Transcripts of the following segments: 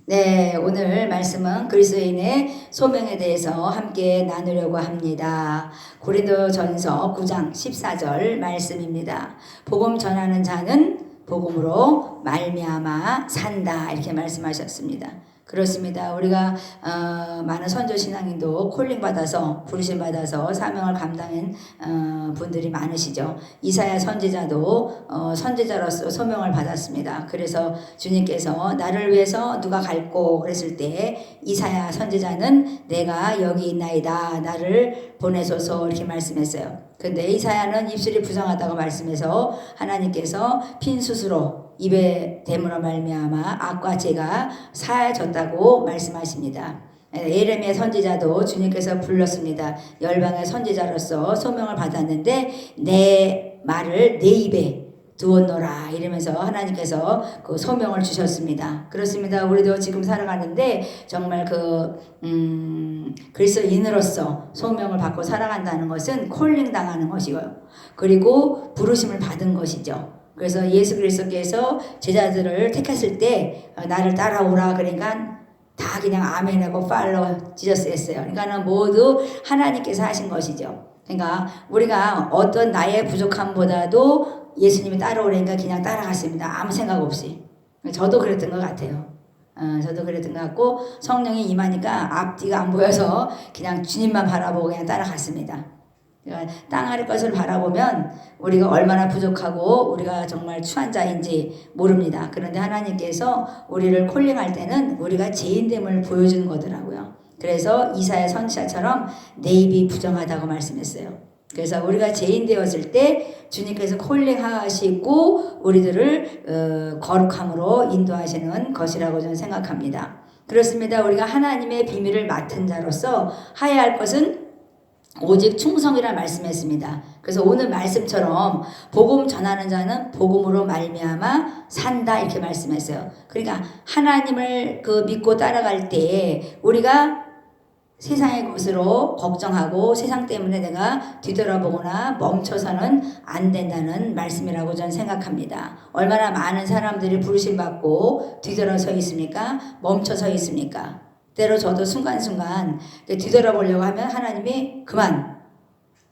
네, 오늘 말씀은 그리스도인의 소명에 대해서 함께 나누려고 합니다. 고린도전서 9장 14절 말씀입니다. 복음 전하는 자는 복음으로 말미암아 산다, 이렇게 말씀하셨습니다. 그렇습니다. 우리가 많은 선조 신앙인도 콜링 받아서 부르심 받아서 사명을 감당한 분들이 많으시죠. 이사야 선지자도 선지자로서 소명을 받았습니다. 그래서 주님께서 나를 위해서 누가 갈고 그랬을 때 이사야 선지자는 내가 여기 있나이다, 나를 보내소서, 이렇게 말씀했어요. 근데 이사야는 입술이 부정하다고 말씀해서 하나님께서 핀 숯으로 입에 대므로 말미암아 악과 죄가 사해졌다고 말씀하십니다. 예레미야 선지자도 주님께서 불렀습니다. 열방의 선지자로서 소명을 받았는데 내 말을 내 입에 두었노라, 이러면서 하나님께서 그 소명을 주셨습니다. 그렇습니다. 우리도 지금 살아가는데 정말 그리스도인으로서 소명을 받고 살아간다는 것은 콜링 당하는 것이고요. 그리고 부르심을 받은 것이죠. 그래서 예수 그리스도께서 제자들을 택했을 때 나를 따라오라 그러니까 다 그냥 아멘하고 팔로우 지저스 했어요. 그러니까는 모두 하나님께서 하신 것이죠. 그러니까 우리가 어떤 나의 부족함보다도 예수님이 따라오려니까 그냥 따라갔습니다. 아무 생각 없이. 저도 그랬던 것 같아요. 저도 그랬던 것 같고, 성령이 임하니까 앞뒤가 안 보여서 그냥 주님만 바라보고 그냥 따라갔습니다. 땅 아래 것을 바라보면 우리가 얼마나 부족하고 우리가 정말 추한 자인지 모릅니다. 그런데 하나님께서 우리를 콜링할 때는 우리가 죄인됨을 보여주는 거더라고요. 그래서 이사야 선지자처럼 내 입이 부정하다고 말씀했어요. 그래서 우리가 죄인 되었을 때 주님께서 콜링하시고 우리들을 거룩함으로 인도하시는 것이라고 저는 생각합니다. 그렇습니다. 우리가 하나님의 비밀을 맡은 자로서 하여야 할 것은 오직 충성이라 말씀했습니다. 그래서 오늘 말씀처럼 복음 전하는 자는 복음으로 말미암아 산다, 이렇게 말씀했어요. 그러니까 하나님을 믿고 따라갈 때 우리가 세상의 것으로 걱정하고 세상 때문에 내가 뒤돌아보거나 멈춰서는 안 된다는 말씀이라고 저는 생각합니다. 얼마나 많은 사람들이 부르심 받고 뒤돌아서 있습니까? 멈춰서 있습니까? 때로 저도 순간순간 뒤돌아보려고 하면 하나님이 그만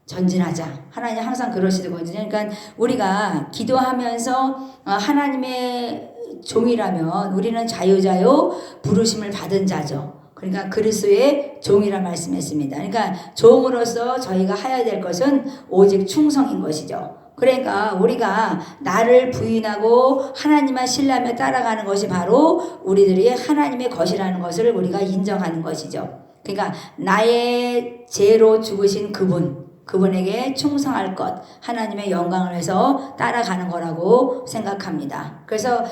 전진하자, 하나님 항상 그러시거든요. 그러니까 우리가 기도하면서 하나님의 종이라면 우리는 자유자유 부르심을 받은 자죠. 그러니까 그리스도의 종이라 말씀했습니다. 그러니까 종으로서 저희가 해야 될 것은 오직 충성인 것이죠. 그러니까 우리가 나를 부인하고 하나님만 신뢰하며 따라가는 것이 바로 우리들이 하나님의 것이라는 것을 우리가 인정하는 것이죠. 그러니까 나의 죄로 죽으신 그분에게 충성할 것, 하나님의 영광을 위해서 따라가는 거라고 생각합니다. 그래서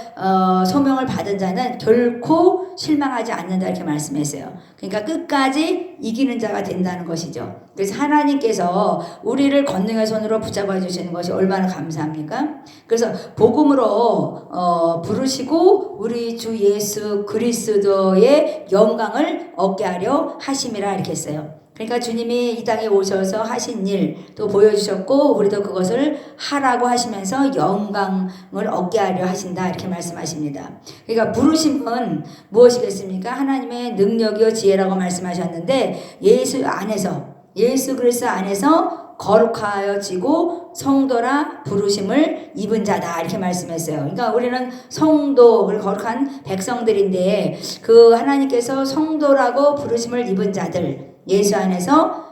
소명을 받은 자는 결코 실망하지 않는다, 이렇게 말씀했어요. 그러니까 끝까지 이기는 자가 된다는 것이죠. 그래서 하나님께서 우리를 권능의 손으로 붙잡아 주시는 것이 얼마나 감사합니까? 그래서 복음으로 부르시고 우리 주 예수 그리스도의 영광을 얻게 하려 하심이라, 이렇게 했어요. 그러니까 주님이 이 땅에 오셔서 하신 일 또 보여주셨고 우리도 그것을 하라고 하시면서 영광을 얻게 하려 하신다, 이렇게 말씀하십니다. 그러니까 부르심은 무엇이겠습니까? 하나님의 능력이요 지혜라고 말씀하셨는데 예수 그리스도 안에서 거룩하여지고 성도라 부르심을 입은 자다, 이렇게 말씀했어요. 그러니까 우리는 성도, 거룩한 백성들인데 그 하나님께서 성도라고 부르심을 입은 자들, 예수 안에서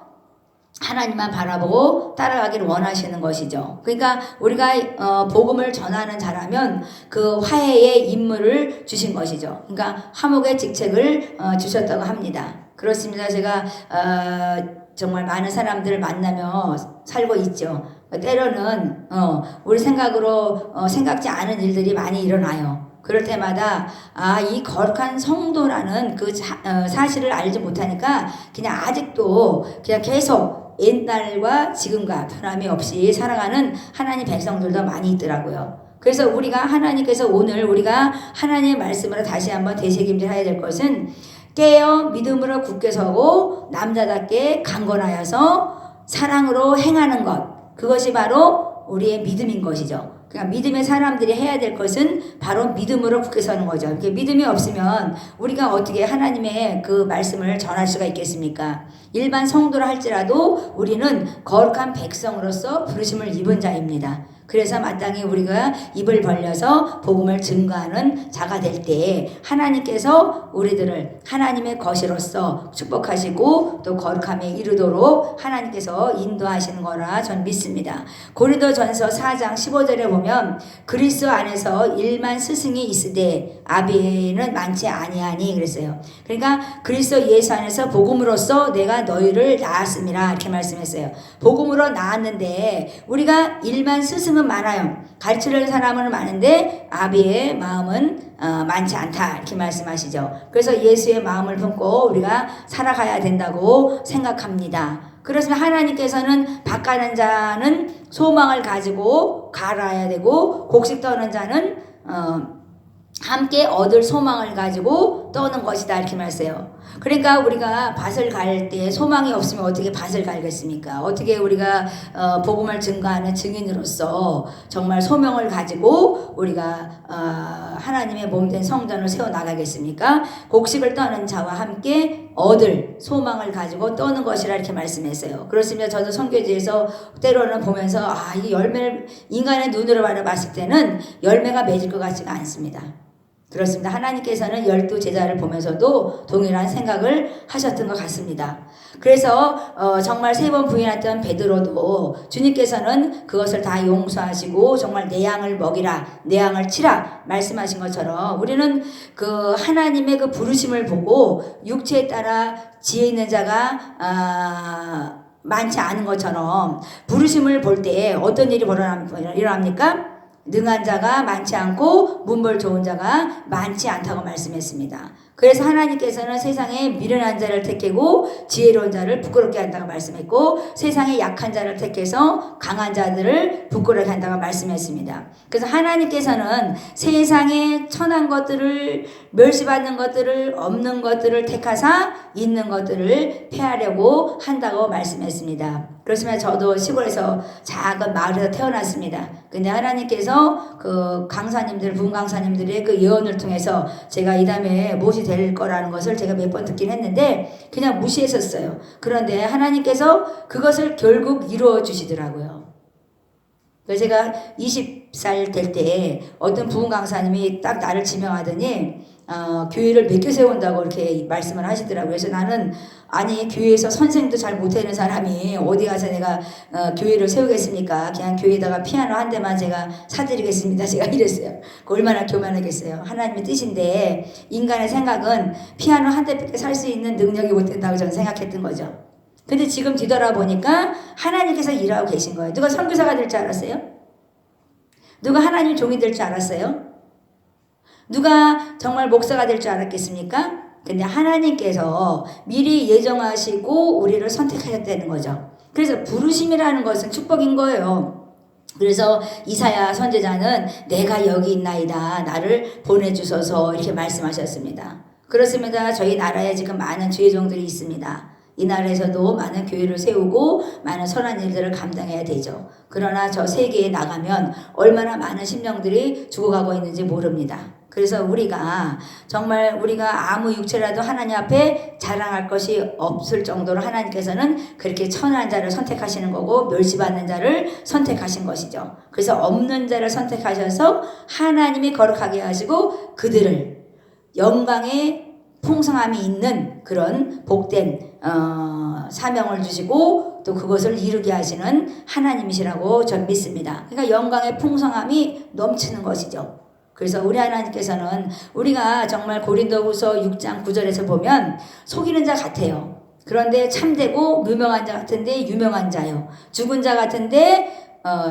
하나님만 바라보고 따라가기를 원하시는 것이죠. 그러니까 우리가 복음을 전하는 자라면 그 화해의 임무를 주신 것이죠. 그러니까 화목의 직책을 주셨다고 합니다. 그렇습니다. 제가 정말 많은 사람들을 만나며 살고 있죠. 때로는 우리 생각으로 생각지 않은 일들이 많이 일어나요. 그럴 때마다 이 거룩한 성도라는 그 사실을 알지 못하니까 그냥 아직도 그냥 계속 옛날과 지금과 변함이 없이 살아가는 하나님 백성들도 많이 있더라고요. 그래서 하나님께서 오늘 우리가 하나님의 말씀으로 다시 한번 되새김질해야 될 것은 깨어 믿음으로 굳게 서고 남자답게 강건하여서 사랑으로 행하는 것, 그것이 바로 우리의 믿음인 것이죠. 그러니까 믿음의 사람들이 해야 될 것은 바로 믿음으로 굳게 서는 거죠. 이렇게 믿음이 없으면 우리가 어떻게 하나님의 그 말씀을 전할 수가 있겠습니까? 일반 성도라 할지라도 우리는 거룩한 백성으로서 부르심을 입은 자입니다. 그래서 마땅히 우리가 입을 벌려서 복음을 증거하는 자가 될 때 하나님께서 우리들을 하나님의 것이로서 축복하시고 또 거룩함에 이르도록 하나님께서 인도하시는 거라 전 믿습니다. 고린도전서 4장 15절에 보면 그리스도 안에서 일만 스승이 있으되 아비는 많지 아니하니 그랬어요. 그러니까 그리스도 예수 안에서 복음으로써 내가 너희를 낳았음이라 이렇게 말씀했어요. 복음으로 낳았는데 우리가 일만 스승 많아요. 가르치려는 사람은 많은데 아비의 마음은 많지 않다 이렇게 말씀하시죠. 그래서 예수의 마음을 품고 우리가 살아가야 된다고 생각합니다. 그렇습니다. 하나님께서는 밭가는 자는 소망을 가지고 갈아야 되고 곡식 떠는 자는 함께 얻을 소망을 가지고 떠는 것이다 이렇게 말했어요. 그러니까 우리가 밭을 갈 때 소망이 없으면 어떻게 밭을 갈겠습니까? 어떻게 우리가 복음을 증거하는 증인으로서 정말 소명을 가지고 우리가 하나님의 몸된 성전을 세워나가겠습니까? 곡식을 떠는 자와 함께 얻을 소망을 가지고 떠는 것이라 이렇게 말씀했어요. 그렇습니다. 저도 선교지에서 때로는 보면서 이 열매를 인간의 눈으로 바라봤을 때는 열매가 맺을 것 같지가 않습니다. 그렇습니다. 하나님께서는 12 제자를 보면서도 동일한 생각을 하셨던 것 같습니다. 그래서 정말 3번 부인했던 베드로도 주님께서는 그것을 다 용서하시고 정말 내 양을 먹이라 내 양을 치라 말씀하신 것처럼 우리는 그 하나님의 그 부르심을 보고 육체에 따라 지혜 있는 자가 많지 않은 것처럼 부르심을 볼 때 어떤 일이 일어납니까? 능한 자가 많지 않고 문벌 좋은 자가 많지 않다고 말씀했습니다. 그래서 하나님께서는 세상에 미련한 자를 택하고 지혜로운 자를 부끄럽게 한다고 말씀했고 세상에 약한 자를 택해서 강한 자들을 부끄럽게 한다고 말씀했습니다. 그래서 하나님께서는 세상에 천한 것들을 멸시받는 것들을 없는 것들을 택하사 있는 것들을 폐하려고 한다고 말씀했습니다. 그렇지만 저도 시골에서 작은 마을에서 태어났습니다. 근데 하나님께서 그 강사님들, 부흥강사님들의 그 예언을 통해서 제가 이 다음에 무엇이 될 거라는 것을 제가 몇 번 듣긴 했는데 그냥 무시했었어요. 그런데 하나님께서 그것을 결국 이루어 주시더라고요. 그래서 제가 20살 될 때 어떤 부흥강사님이 딱 나를 지명하더니 교회를 몇 개 세운다고 이렇게 말씀을 하시더라고요. 그래서 나는 아니 교회에서 선생도 잘 못하는 사람이 어디 가서 내가 교회를 세우겠습니까? 그냥 교회에다가 피아노 한 대만 제가 사드리겠습니다. 제가 이랬어요. 얼마나 교만하겠어요. 하나님의 뜻인데 인간의 생각은 피아노 한 대밖에 살 수 있는 능력이 못 된다고 저는 생각했던 거죠. 근데 지금 뒤돌아보니까 하나님께서 일하고 계신 거예요. 누가 선교사가 될 줄 알았어요? 누가 하나님 종이 될 줄 알았어요? 누가 정말 목사가 될 줄 알았겠습니까? 근데 하나님께서 미리 예정하시고 우리를 선택하셨다는 거죠. 그래서 부르심이라는 것은 축복인 거예요. 그래서 이사야 선지자는 내가 여기 있나이다 나를 보내주소서 이렇게 말씀하셨습니다. 그렇습니다. 저희 나라에 지금 많은 주의종들이 있습니다. 이 나라에서도 많은 교회를 세우고 많은 선한 일들을 감당해야 되죠. 그러나 저 세계에 나가면 얼마나 많은 심령들이 죽어가고 있는지 모릅니다. 그래서 우리가 정말 우리가 아무 육체라도 하나님 앞에 자랑할 것이 없을 정도로 하나님께서는 그렇게 천한 자를 선택하시는 거고 멸시받는 자를 선택하신 것이죠. 그래서 없는 자를 선택하셔서 하나님이 거룩하게 하시고 그들을 영광의 풍성함이 있는 그런 복된 사명을 주시고 또 그것을 이루게 하시는 하나님이시라고 전 믿습니다. 그러니까 영광의 풍성함이 넘치는 것이죠. 그래서 우리 하나님께서는 우리가 정말 고린도후서 6장 9절에서 보면 속이는 자 같아요. 그런데 참되고 무명한 자 같은데 유명한 자요. 죽은 자 같은데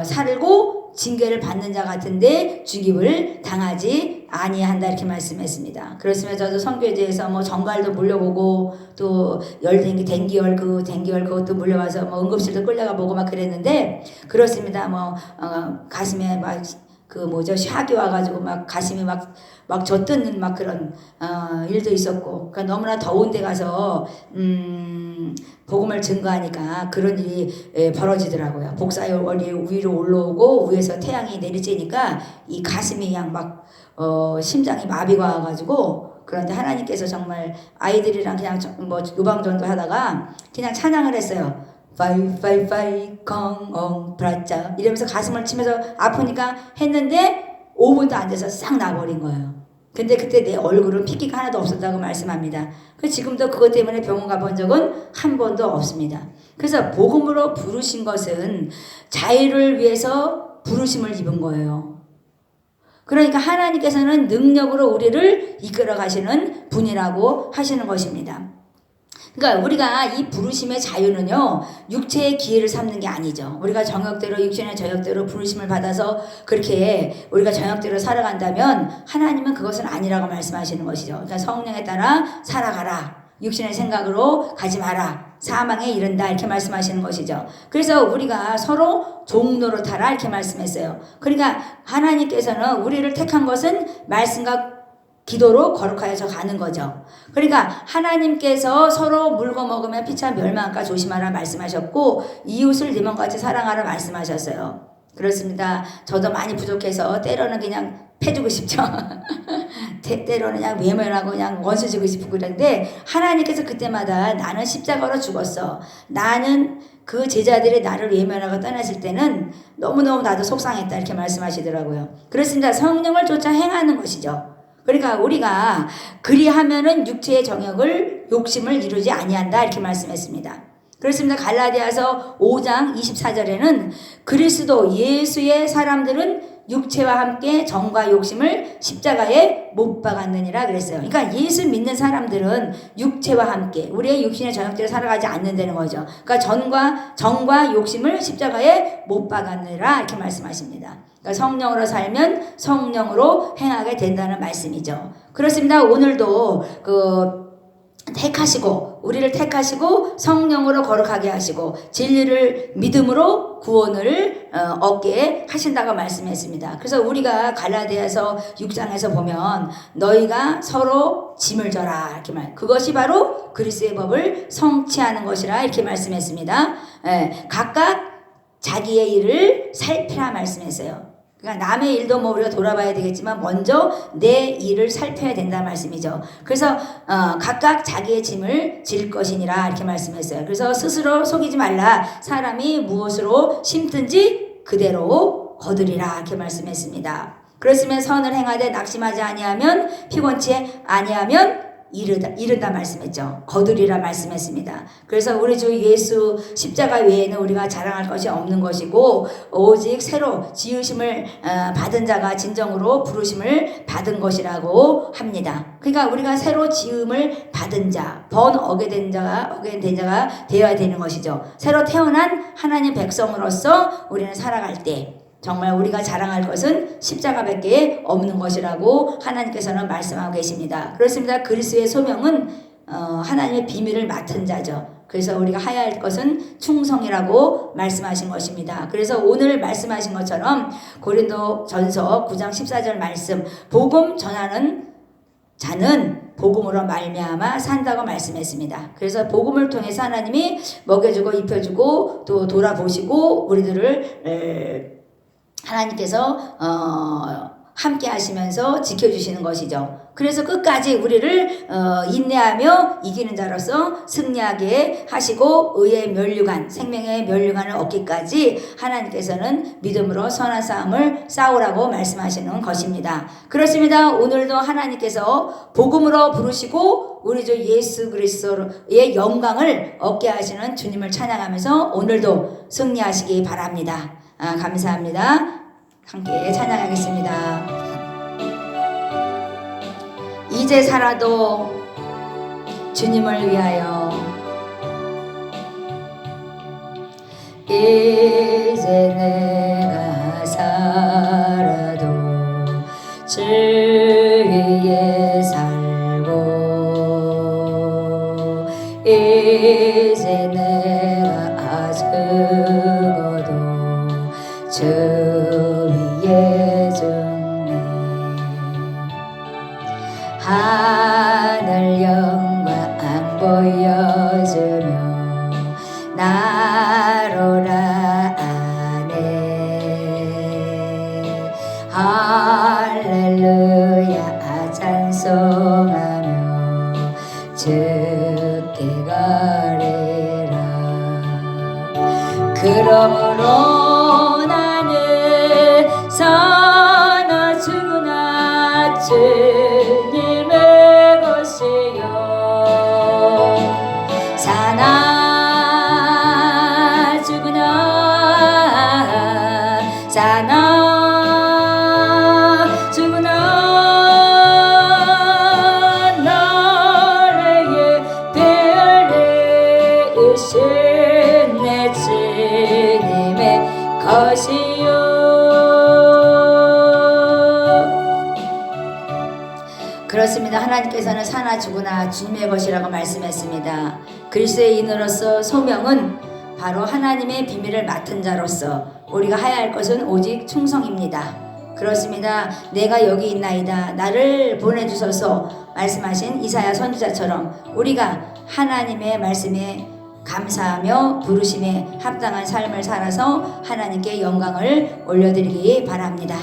살고 징계를 받는 자 같은데 죽임을 당하지 아니한다 이렇게 말씀했습니다. 그렇으면 저도 선교제에서 뭐 정갈도 물려보고 또 댕기열 그것도 물려와서 뭐 응급실도 끌려가 보고 막 그랬는데 그렇습니다. 뭐 가슴에 막 그 뭐죠 샤기 와가지고 막 가슴이 막 젖뜯는 막 그런 일도 있었고, 그러니까 너무나 더운 데 가서 복음을 증거하니까 그런 일이 벌어지더라고요. 복사월이 위로 올라오고 위에서 태양이 내리쬐니까 이 가슴이 그냥 막 심장이 마비가 와가지고, 그런데 하나님께서 정말 아이들이랑 그냥 뭐 유방전도 하다가 그냥 찬양을 했어요. 파이 컹엉 브라짜 이러면서 가슴을 치면서 아프니까 했는데 5분도 안 돼서 싹 나버린 거예요. 근데 그때 내 얼굴은 핏기가 하나도 없었다고 말씀합니다. 지금도 그것 때문에 병원 가본 적은 한 번도 없습니다. 그래서 복음으로 부르신 것은 자유를 위해서 부르심을 입은 거예요. 그러니까 하나님께서는 능력으로 우리를 이끌어 가시는 분이라고 하시는 것입니다. 그러니까 우리가 이 부르심의 자유는요, 육체의 기회를 삼는 게 아니죠. 우리가 정욕대로, 육신의 정욕대로 부르심을 받아서 그렇게 우리가 정욕대로 살아간다면 하나님은 그것은 아니라고 말씀하시는 것이죠. 그러니까 성령에 따라 살아가라. 육신의 생각으로 가지 마라. 사망에 이른다. 이렇게 말씀하시는 것이죠. 그래서 우리가 서로 종로로 타라. 이렇게 말씀했어요. 그러니까 하나님께서는 우리를 택한 것은 말씀과 기도로 거룩하여서 가는 거죠. 그러니까 하나님께서 서로 물고 먹으면 피차 멸망할까 조심하라 말씀하셨고, 이웃을 네 몸같이 사랑하라 말씀하셨어요. 그렇습니다. 저도 많이 부족해서 때로는 그냥 패주고 싶죠. 때로는 그냥 외면하고 그냥 원수 지고 싶고 그런데, 하나님께서 그때마다 나는 십자가로 죽었어. 나는 그 제자들이 나를 외면하고 떠났을 때는 너무너무 나도 속상했다. 이렇게 말씀하시더라고요. 그렇습니다. 성령을 쫓아 행하는 것이죠. 그러니까 우리가 그리하면은 육체의 정욕을 욕심을 이루지 아니한다 이렇게 말씀했습니다. 그렇습니다. 갈라디아서 5장 24절에는 그리스도 예수의 사람들은 육체와 함께 정과 욕심을 십자가에 못 박았느니라 그랬어요. 그러니까 예수 믿는 사람들은 육체와 함께 우리의 육신의 정욕대로 살아가지 않는다는 거죠. 그러니까 정과 욕심을 십자가에 못 박았느니라 이렇게 말씀하십니다. 그러니까 성령으로 살면 성령으로 행하게 된다는 말씀이죠. 그렇습니다. 오늘도 우리를 택하시고 성령으로 거룩하게 하시고 진리를 믿음으로 구원을 얻게 하신다고 말씀했습니다. 그래서 우리가 갈라디아서 6장에서 보면 너희가 서로 짐을 져라 이렇게 그것이 바로 그리스도의 법을 성취하는 것이라 이렇게 말씀했습니다. 각각 자기의 일을 살피라 말씀했어요. 그러니까 남의 일도 뭐 우리가 돌아봐야 되겠지만 먼저 내 일을 살펴야 된다는 말씀이죠. 그래서 각각 자기의 짐을 질 것이니라 이렇게 말씀했어요. 그래서 스스로 속이지 말라. 사람이 무엇으로 심든지 그대로 거두리라 이렇게 말씀했습니다. 그렇으면 선을 행하되 낙심하지 아니하면 피곤치 아니하면 이르다 말씀했죠. 거두리라 말씀했습니다. 그래서 우리 주 예수 십자가 외에는 우리가 자랑할 것이 없는 것이고 오직 새로 지으심을 받은 자가 진정으로 부르심을 받은 것이라고 합니다. 그러니까 우리가 새로 지음을 받은 자, 어게 된 자가 되어야 되는 것이죠. 새로 태어난 하나님 백성으로서 우리는 살아갈 때 정말 우리가 자랑할 것은 십자가밖에 없는 것이라고 하나님께서는 말씀하고 계십니다. 그렇습니다. 그리스도의 소명은 하나님의 비밀을 맡은 자죠. 그래서 우리가 해야 할 것은 충성이라고 말씀하신 것입니다. 그래서 오늘 말씀하신 것처럼 고린도전서 9장 14절 말씀, 복음 전하는 자는 복음으로 말미암아 산다고 말씀했습니다. 그래서 복음을 통해서 하나님이 먹여주고 입혀주고 또 돌아보시고 우리들을 하나님께서 함께 하시면서 지켜주시는 것이죠. 그래서 끝까지 우리를 인내하며 이기는 자로서 승리하게 하시고 의의 면류관, 생명의 면류관을 얻기까지 하나님께서는 믿음으로 선한 싸움을 싸우라고 말씀하시는 것입니다. 그렇습니다. 오늘도 하나님께서 복음으로 부르시고 우리 주 예수 그리스도의 영광을 얻게 하시는 주님을 찬양하면서 오늘도 승리하시기 바랍니다. 감사합니다. 함께 찬양하겠습니다. 이제 살아도 주님을 위하여 이제 내가 살아도 주 위에 살고 이제 내가 죽어도 주 위에 주께 가리라. 그러므로 나는 사나 죽으나 주님의 것이요 사나 죽으나 사나 죽으나 나에게 되리신 내 주님의 것이요. 그렇습니다. 하나님께서는 사나 죽으나 주님의 것이라고 말씀했습니다. 그리스도의 인으로서 소명은 바로 하나님의 비밀을 맡은 자로서 우리가 해야 할 것은 오직 충성입니다. 그렇습니다. 내가 여기 있나이다. 나를 보내주소서 말씀하신 이사야 선지자처럼 우리가 하나님의 말씀에 감사하며 부르심에 합당한 삶을 살아서 하나님께 영광을 올려드리기 바랍니다.